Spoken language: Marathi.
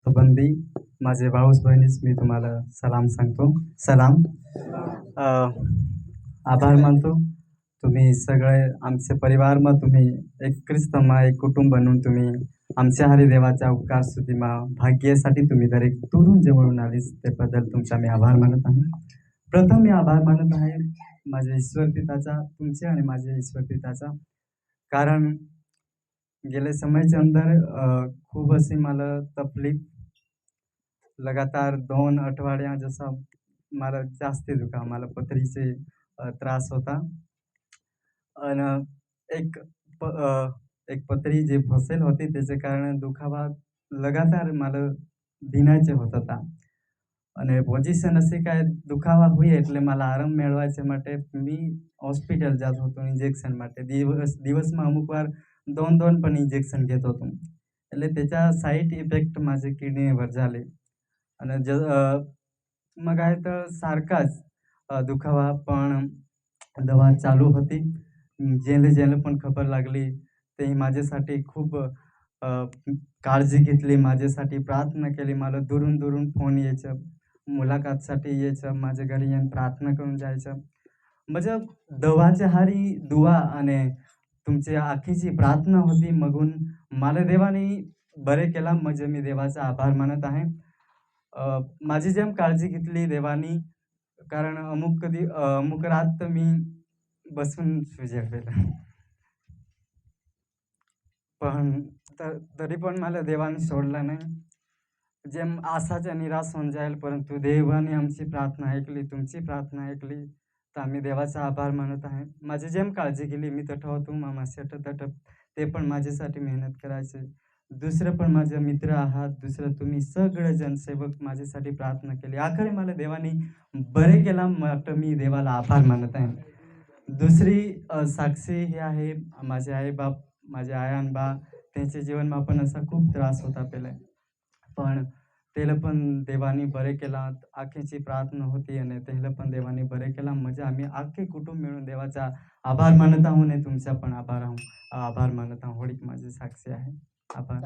संबंधी माझे भाऊस बहिणीस मी तुम्हाला सलाम सांगतो. सलाम. अ, आभार मानतो. तुम्ही सगळे आमचे परिवार मग तुम्ही एक ख्रिस्तमा एक कुटुंब बनून तुम्ही आमच्या हरिदेवाच्या उपकार स्तुतीमा भाग्यासाठी तुम्ही दर एक दुरून जवळून आलीस त्याबद्दल तुमचा मी आभार मानत आहे. प्रथम मी आभार मानत आहे माझ्या ईश्वर पिताचा, तुमचे आणि माझ्या ईश्वर पिताचा. कारण गेले समयच्या अंदर खूप अशी मला तकलीफ लगातार 2 आठवड्या जसा मला जास्ती दुखा मला पथरीचे त्रास होता. अन् एक प एक पथरी जे फसेल होती त्याचे कारण दुखावा लगातार मला दिनाचे होत होता. અને પોઝિશન હશે કાંઈ દુખાવા હોય એટલે मला આરામ મેળવાય માટે मी હોસ્પિટલ જાતો હતો ઇન્જેક્શન માટે. દિવસમાં અમુક વાર 2-2 पण इंजेक्शन घेत होतो. એટલે त्याचा साइड इफेक्ट माझ्या किडनीवर झाले. आणि मग आहे तर सारखाच दुखावा पण दवा चालू होती. जेणे पण खबर लागली तेही माझ्यासाठी खूप काळजी घेतली, माझ्यासाठी प्रार्थना केली. मला दुरून फोन यायचं, मुलाखतसाठी यायचं, माझ्या घरी येऊन प्रार्थना करून जायचं. म्हणजे देवाच्या हारी दुआ आणि तुमची आखीची प्रार्थना होती. मगून मला देवाने बरे केला म्हणजे मी देवाचा आभार मानत आहे. माझी जेम काळजी घेतली देवानी कारण अमुक रात मी बसून सुजागलेला. पण तरी पण मला देवाने सोडलं नाही. जेम आशाच्या निराश होऊन जाईल परंतु देवाने आमची प्रार्थना ऐकली, तुमची प्रार्थना ऐकली. तर आम्ही देवाचा आभार मानत आहे. माझी जेम काळजी केली मी तठ होतो मामासाठी तठ ते पण माझ्यासाठी मेहनत करायचे. दुसरं पण माझे मित्र आहात, दुसरं तुम्ही सगळेजण सेवक माझ्यासाठी प्रार्थना केली. आखरी मला देवाने बरे केला म्हणून मी देवाला आभार मानत आहे. दुसरी साक्षी ही आहे माझे आई-बाप, माझे आया आणि बा त्यांच्या जीवनमा पण असा खूप त्रास होता पहिले. पण त्याला पण देवाने बरे केला. आखीची प्रार्थना होती आणि त्याला पण देवाने बरे केला. म्हणजे आम्ही आखे कुटुंब मिळून देवाचा आभार मानत आहोत आणि तुमचा पण आभार मानत आहोत. होळीक माझी साक्षी आहे. आभार.